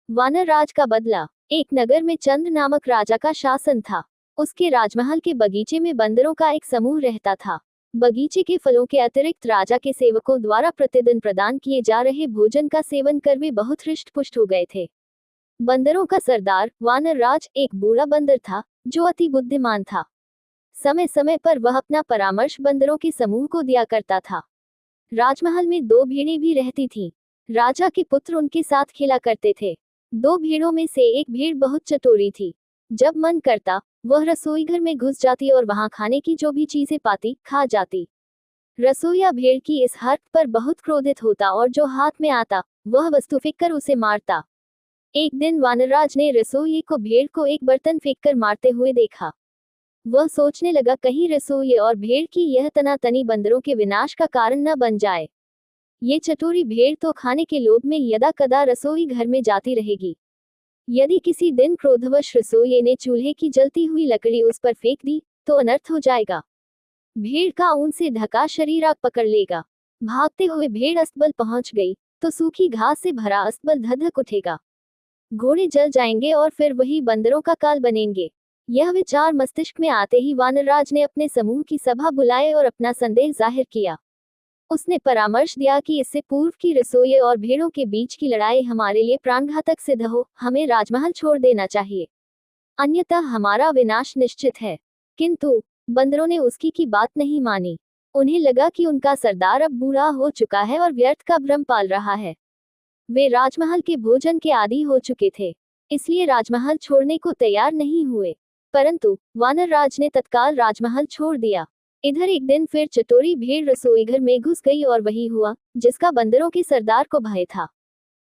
वानर राज का बदला। एक नगर में चंद्र नामक राजा का शासन था। उसके राजमहल के बगीचे में बंदरों का एक समूह रहता था। बगीचे के फलों के अतिरिक्त राजा के सेवकों द्वारा प्रतिदिन प्रदान किए जा रहे भोजन का सेवन कर वे बहुत हृष्ट पुष्ट हो गए थे। बंदरों का सरदार वानर राज एक बूढ़ा बंदर था जो अति बुद्धिमान था। समय समय पर वह अपना परामर्श बंदरों के समूह को दिया करता था। राजमहल में दो भेड़ें भी रहती थीं। राजा के पुत्र उनके साथ खेला करते थे। दो भेड़ों में से एक भेड़ बहुत चतुरी थी। जब मन करता वह रसोई घर में घुस जाती और वहां खाने की जो भी चीजें पाती खा जाती। रसोईया भेड़ की इस हरकत पर बहुत क्रोधित होता और जो हाथ में आता वह वस्तु फेंक कर उसे मारता। एक दिन वानरराज ने रसोइये को भेड़ को एक बर्तन फेंककर मारते हुए देखा। वह सोचने लगा कहीं रसोइये और भेड़ की यह तनातनी बंदरों के विनाश का कारण न बन जाए। ये चतुरी भेड़ तो खाने के लोभ में यदा कदा रसोई घर में जाती रहेगी। यदि किसी दिन क्रोधवश रसोइये ने चूल्हे की जलती हुई लकड़ी उस पर फेंक दी तो अनर्थ हो जाएगा। भेड़ का ऊन से ढका शरीर आग पकड़ लेगा। भागते हुए भेड़ अस्तबल पहुंच गई तो सूखी घास से भरा अस्तबल धधक उठेगा। घोड़े जल जाएंगे और फिर वही बंदरों का काल बनेंगे। यह विचार मस्तिष्क में आते ही वानरराज ने अपने समूह की सभा बुलाए और अपना संदेह जाहिर किया। उसने परामर्श दिया कि इससे पूर्व की रसोइये और भेड़ों के बीच की लड़ाई हमारे लिए प्राणघातक सिद्ध हो, हमें राजमहल छोड़ देना चाहिए, अन्यथा हमारा विनाश निश्चित है। किंतु बंदरों ने उसकी की बात नहीं मानी। उन्हें लगा कि उनका सरदार अब बूढ़ा हो चुका है और व्यर्थ का भ्रम पाल रहा है। वे राजमहल के भोजन के आदी हो चुके थे, इसलिए राजमहल छोड़ने को तैयार नहीं हुए। परंतु वानरराज ने तत्काल राजमहल छोड़ दिया। इधर एक दिन फिर चटोरी भेड़ रसोई घर में घुस गई और वही हुआ जिसका बंदरों के सरदार को भय था।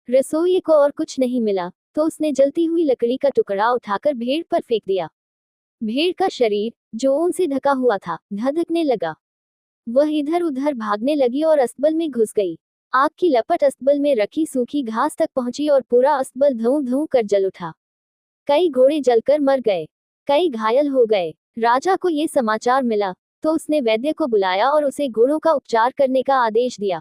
रसोइये को और कुछ नहीं मिला तो उसने जलती हुई लकड़ी का टुकड़ा उठाकर भेड़ पर फेंक दिया। भेड़ का शरीर जो ऊन से ढका हुआ था धधकने लगा। वह इधर उधर भागने लगी और अस्तबल में घुस गई। आग की लपट अस्तबल में रखी सूखी घास तक पहुंची और पूरा अस्तबल धूं धूं कर जल उठा। कई घोड़े जलकर मर गए, कई घायल हो गए। राजा को ये समाचार मिला तो उसने वैद्य को बुलाया और उसे घोड़ों का उपचार करने का आदेश दिया।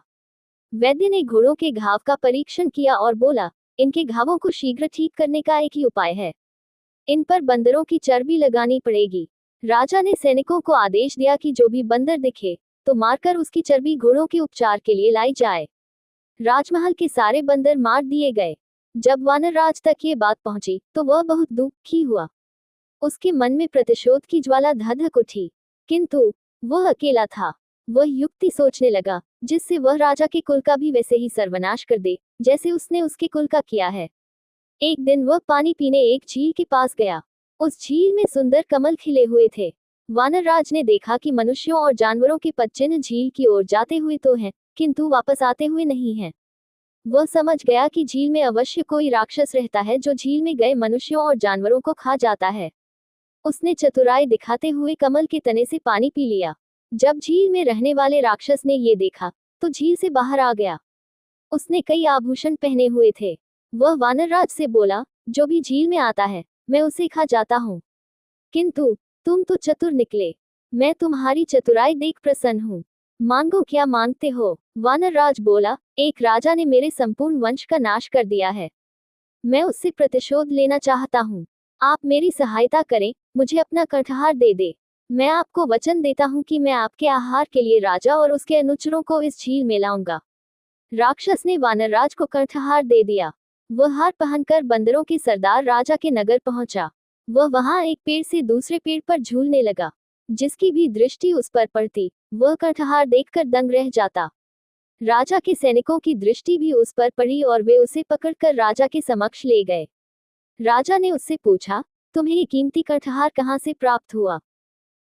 वैद्य ने घोड़ों के घाव का परीक्षण किया और बोला, इनके घावों को शीघ्र ठीक करने का एक ही उपाय है, इन पर बंदरों की चर्बी लगानी पड़ेगी। राजा ने सैनिकों को आदेश दिया कि जो भी बंदर दिखे तो मारकर उसकी चर्बी घोड़ों के उपचार के लिए लाई जाए। राजमहल के सारे बंदर मार दिए गए। जब वानरराज तक ये बात पहुंची तो वह बहुत दुखी हुआ। उसके मन में प्रतिशोध की ज्वाला धधक उठी, किंतु वह अकेला था। वह युक्ति सोचने लगा जिससे वह राजा के कुल का भी वैसे ही सर्वनाश कर दे जैसे उसने उसके कुल का किया है। एक दिन वह पानी पीने एक झील के पास गया। उस झील में सुंदर कमल खिले हुए थे। वानरराज ने देखा कि मनुष्यों और जानवरों के पदचिन्ह झील की ओर जाते हुए तो हैं, किंतु वापस आते हुए नहीं हैं। वह समझ गया कि झील में अवश्य कोई राक्षस रहता है जो झील में गए मनुष्यों और जानवरों को खा जाता है। उसने चतुराई दिखाते हुए कमल के तने से पानी पी लिया। जब झील में रहने वाले राक्षस ने ये देखा तो झील से बाहर आ गया। उसने कई आभूषण पहने हुए थे। वह वानरराज से बोला, जो भी झील में आता है मैं उसे खा जाता हूँ, किंतु तुम तो चतुर निकले। मैं तुम्हारी चतुराई देख प्रसन्न हूँ। मांगो क्या मांगते हो? वानरराज बोला, एक राजा ने मेरे संपूर्ण वंश का नाश कर दिया है, मैं उससे प्रतिशोध लेना चाहता हूँ। आप मेरी सहायता करें, मुझे अपना कंठहार दे दे। मैं आपको वचन देता हूँ कि मैं आपके आहार के लिए राजा और उसके अनुचरों को इस झील में लाऊंगा। राक्षस ने वानरराज को कंठहार दे दिया। वह हार पहनकर बंदरों के सरदार राजा के नगर पहुंचा। वह वहां एक पेड़ से दूसरे पेड़ पर झूलने लगा। जिसकी भी दृष्टि उस पर पड़ती वह कंठहार देखकर दंग रह जाता। राजा के सैनिकों की दृष्टि भी उस पर पड़ी और वे उसे पकड़कर राजा के समक्ष ले गए। राजा ने उससे पूछा, तुम्हें ये कीमती कंठहार कहाँ से प्राप्त हुआ?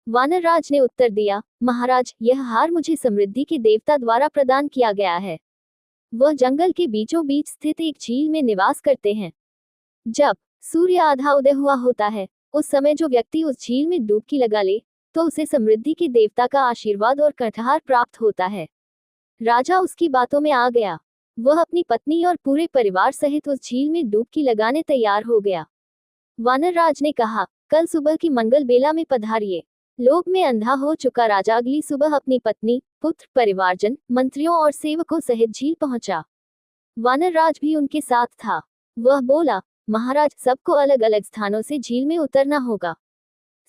वानरराज ने उत्तर दिया, महाराज, यह हार मुझे समृद्धि के देवता द्वारा प्रदान किया गया है। वह जंगल के बीचों बीच स्थित एक झील में निवास करते हैं। जब सूर्य आधा उदय हुआ होता है उस समय जो व्यक्ति उस झील में डुबकी लगा ले तो उसे समृद्धि के देवता का आशीर्वाद और कंठहार प्राप्त होता है। राजा उसकी बातों में आ गया। वह अपनी पत्नी और पूरे परिवार सहित उस झील में डुबकी लगाने तैयार हो गया। वानरराज ने कहा, कल सुबह की मंगल बेला में पधारिए। लोभ में अंधा हो चुका राजा अगली सुबह अपनी पत्नी, पुत्र, परिवारजन, मंत्रियों और सेवकों सहित झील पहुंचा। वानरराज भी उनके साथ था। वह बोला, महाराज, सबको अलग अलग स्थानों से झील में उतरना होगा।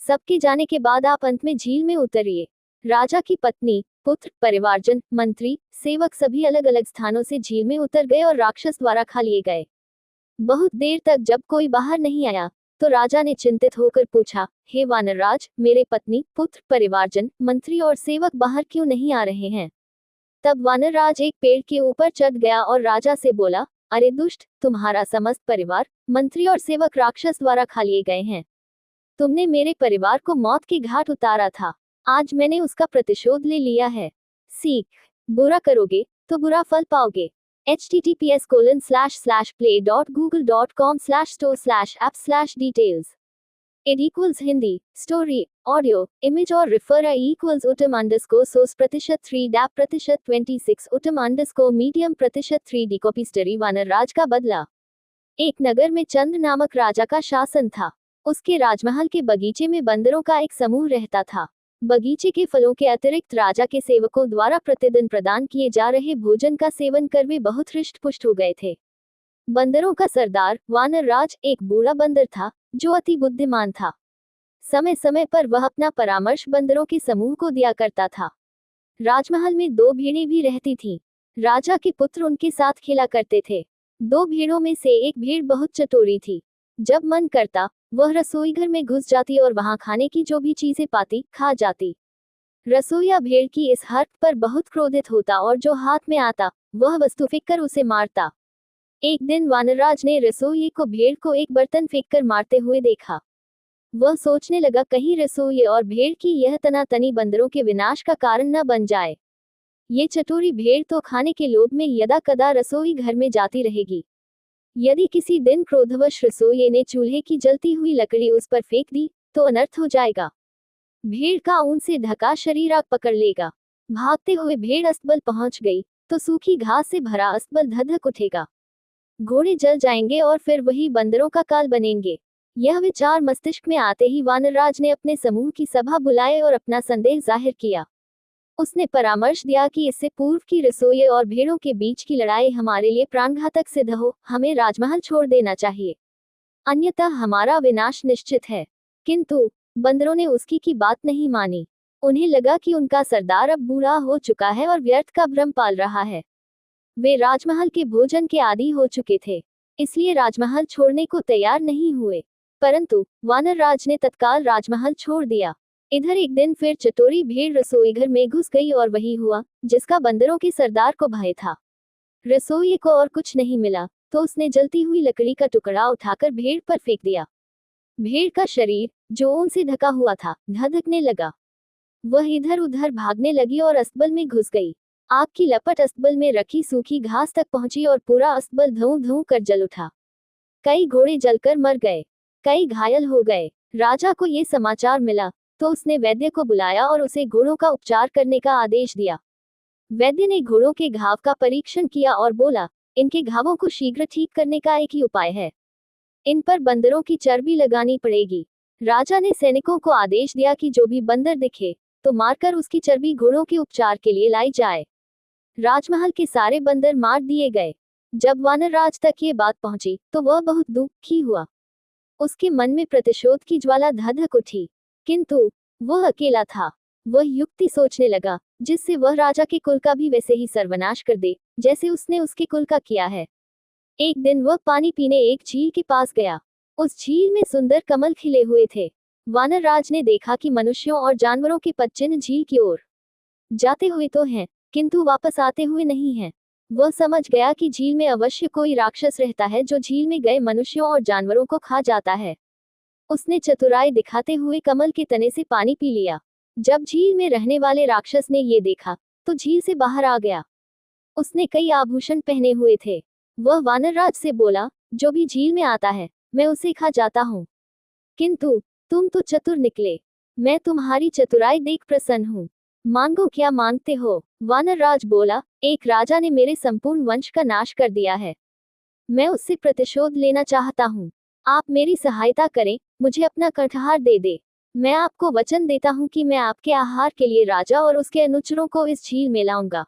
सबके जाने के बाद आप अंत में झील में उतरिए। राजा की पत्नी, पुत्र, परिवारजन, मंत्री, सेवक सभी अलग अलग स्थानों से झील में उतर गए और राक्षस द्वारा खा लिए गए। बहुत देर तक जब कोई बाहर नहीं आया तो राजा ने चिंतित होकर पूछा, हे वानरराज, मेरे पत्नी, पुत्र, परिवारजन, मंत्री और सेवक बाहर क्यों नहीं आ रहे हैं? तब वानरराज एक पेड़ के ऊपर चढ़ गया और राजा से बोला, अरे दुष्ट, तुम्हारा समस्त परिवार, मंत्री और सेवक राक्षस द्वारा खा लिए गए हैं। तुमने मेरे परिवार को मौत के घाट उतारा था, आज मैंने उसका प्रतिशोध ले लिया है। सीख, बुरा करोगे तो बुरा फल पाओगे। https://play.google.com/store/app/details It equals Hindi, story, audio, image और refer a equals utam_source %3 dap %26 utam_medium %3 डिकोपिस्टरी। वानरराज का बदला। एक नगर में चंद्र नामक राजा का शासन था। उसके राजमहल के बगीचे में बंदरों का एक समूह रहता था। बगीचे के फलों के अतिरिक्त राजा के सेवकों द्वारा प्रतिदिन प्रदान किए जा रहे भोजन का सेवन कर वे बहुत हृष्ट पुष्ट हो गए थे। बंदरों का सरदार वानरराज एक बूढ़ा बंदर था जो अति बुद्धिमान था। समय समय पर वह अपना परामर्श बंदरों के समूह को दिया करता था। राजमहल में 2 भेड़ें भी रहती थीं। राजा के पुत्र उनके साथ खेला करते थे। 2 भेड़ों में से एक भेड़ बहुत चतुरी थी। जब मन करता वह रसोई घर में घुस जाती और वहां खाने की जो भी चीजें पाती खा जाती। रसोईया भेड़ की इस हरकत पर बहुत क्रोधित होता और जो हाथ में आता वह वस्तु फेंककर उसे मारता। एक दिन वानरराज ने रसोइये को भेड़ को एक बर्तन फेंककर मारते हुए देखा। वह सोचने लगा, कहीं रसोइये और भेड़ की यह तनातनी बंदरों के विनाश का कारण न बन जाए। ये चतुरी भेड़ तो खाने के लोभ में यदा कदा रसोई घर में जाती रहेगी। यदि किसी दिन क्रोधवश रसोइये ने चूल्हे की जलती हुई लकड़ी उस पर फेंक दी तो अनर्थ हो जाएगा। भेड़ का ऊन से ढका शरीर आग पकड़ लेगा। भागते हुए भेड़ अस्तबल पहुंच गई तो सूखी घास से भरा अस्तबल धधक उठेगा। घोड़े जल जाएंगे और फिर वही बंदरों का काल बनेंगे। यह विचार मस्तिष्क में आते ही वानरराज ने अपने समूह की सभा बुलाए और अपना संदेह जाहिर किया। उसने परामर्श दिया कि इससे पूर्व की रसोइये और भेड़ों के बीच की लड़ाई हमारे लिए प्राणघातक सिद्ध हो, हमें राजमहल छोड़ देना चाहिए, अन्यथा हमारा विनाश निश्चित है। किंतु बंदरों ने उसकी की बात नहीं मानी। उन्हें लगा कि उनका सरदार अब बूढ़ा हो चुका है और व्यर्थ का भ्रम पाल रहा है। वे राजमहल के भोजन के आदी हो चुके थे, इसलिए राजमहल छोड़ने को तैयार नहीं हुए। परंतु वानरराज ने तत्काल राजमहल छोड़ दिया। इधर एक दिन फिर चतुरी भेड़ रसोई घर में घुस गई और वही हुआ जिसका बंदरों के सरदार को भय था। रसोइये को और कुछ नहीं मिला तो उसने जलती हुई लकड़ी का टुकड़ा उठाकर भेड़ पर फेंक दिया। भेड़ का शरीर जो ऊन से ढका हुआ था धधकने लगा। वह इधर उधर भागने लगी और अस्तबल में घुस गई। आग की लपट अस्तबल में रखी सूखी घास तक पहुंची और पूरा अस्तबल धूं धूं कर जल उठा। कई घोड़े जलकर मर गए, कई घायल हो गए। राजा को ये समाचार मिला तो उसने वैद्य को बुलाया और उसे घोड़ों का उपचार करने का आदेश दिया। वैद्य ने घोड़ों के घाव का परीक्षण किया और बोला, इनके घावों को शीघ्र ठीक करने का एक ही उपाय है, इन पर बंदरों की चर्बी लगानी पड़ेगी। राजा ने सैनिकों को आदेश दिया कि जो भी बंदर दिखे तो मारकर उसकी चर्बी घोड़ों के उपचार के लिए लाई जाए। राजमहल के सारे बंदर मार दिए गए। जब वानरराज तक ये बात पहुंची तो वह बहुत दुखी हुआ। उसके मन में प्रतिशोध की ज्वाला धधक उठी, किंतु वह अकेला था। वह युक्ति सोचने लगा जिससे वह राजा के कुल का भी वैसे ही सर्वनाश कर दे जैसे उसने उसके कुल का किया है। एक दिन वह पानी पीने एक झील के पास गया। उस झील में सुंदर कमल खिले हुए थे। वानरराज ने देखा कि मनुष्यों और जानवरों के पदचिन्ह झील की ओर जाते हुए तो हैं, किंतु वापस आते हुए नहीं हैं। वह समझ गया कि झील में अवश्य कोई राक्षस रहता है जो झील में गए मनुष्यों और जानवरों को खा जाता है। उसने चतुराई दिखाते हुए कमल के तने से पानी पी लिया। जब झील में रहने वाले राक्षस ने ये देखा तो झील से बाहर आ गया। उसने कई आभूषण पहने हुए थे। वह वानरराज से बोला, जो भी झील में आता है मैं उसे खा जाता हूँ, किंतु तुम तो चतुर निकले, मैं तुम्हारी चतुराई देख प्रसन्न हूँ, मांगो क्या मांगते हो। वानरराज बोला, एक राजा ने मेरे संपूर्ण वंश का नाश कर दिया है, मैं उससे प्रतिशोध लेना चाहता हूँ। आप मेरी सहायता करें, मुझे अपना कंठहार दे दे। मैं आपको वचन देता हूँ कि मैं आपके आहार के लिए राजा और उसके अनुचरों को इस झील में लाऊंगा।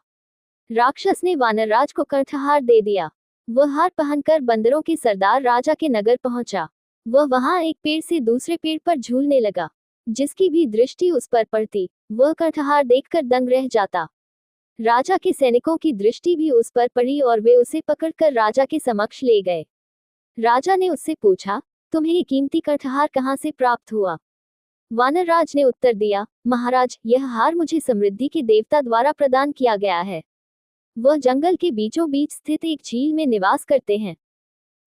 राक्षस ने वानरराज को कंठहार दे दिया। वह हार पहनकर बंदरों के सरदार राजा के नगर पहुंचा। वह वहां एक पेड़ से दूसरे पेड़ पर झूलने लगा। जिसकी भी दृष्टि उस पर पड़ती, वह कटहार देखकर दंग रह जाता। राजा के सैनिकों की दृष्टि भी उस पर पड़ी और वे उसे पकड़कर राजा के समक्ष ले गए। राजा ने उससे पूछा, तुम्हें ये कीमती कटहार कहाँ से प्राप्त हुआ? वानरराज ने उत्तर दिया, महाराज, यह हार मुझे समृद्धि के देवता द्वारा प्रदान किया गया है। वह जंगल के बीचों बीच स्थित एक झील में निवास करते हैं।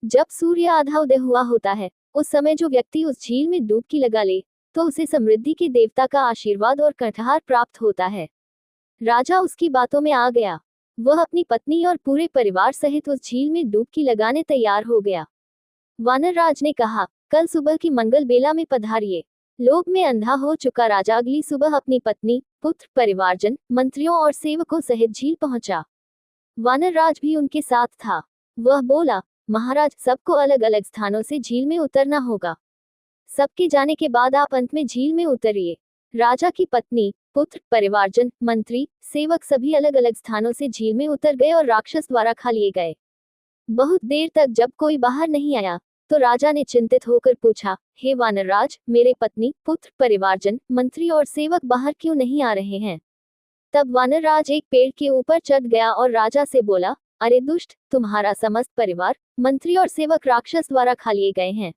जब सूर्य आधा उदय हुआ होता है, उस समय जो व्यक्ति उस झील में डुबकी लगा ले, तो उसे समृद्धि के देवता का आशीर्वाद और कटहार प्राप्त होता है। राजा उसकी बातों में आ गया। वह अपनी पत्नी और पूरे परिवार सहित उस झील में डुबकी लगाने तैयार हो गया। वानरराज ने कहा, कल सुबह की मंगल बेला में पधारिए। लोभ में अंधा हो चुका राजा अगली सुबह अपनी पत्नी, पुत्र, परिवारजन, मंत्रियों और सेवकों सहित झील पहुंचा। वानरराज भी उनके साथ था। वह बोला, महाराज, सबको अलग अलग स्थानों से झील में उतरना होगा। सबके जाने के बाद आप अंत में झील में उतरिए। राजा की पत्नी, पुत्र, परिवारजन, मंत्री, सेवक सभी अलग अलग स्थानों से झील में उतर गए और राक्षस द्वारा खा लिए गए। बहुत देर तक जब कोई बाहर नहीं आया, तो राजा ने चिंतित होकर पूछा, हे वानरराज, मेरे पत्नी, पुत्र, परिवारजन, मंत्री और सेवक बाहर क्यों नहीं आ रहे हैं? तब वानरराज एक पेड़ के ऊपर चढ़ गया और राजा से बोला, अरे दुष्ट, तुम्हारा समस्त परिवार, मंत्री और सेवक राक्षस द्वारा खा लिए गए हैं।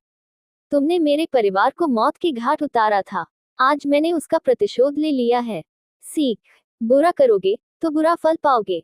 तुमने मेरे परिवार को मौत के घाट उतारा था। आज मैंने उसका प्रतिशोध ले लिया है। सीख, बुरा करोगे तो बुरा फल पाओगे।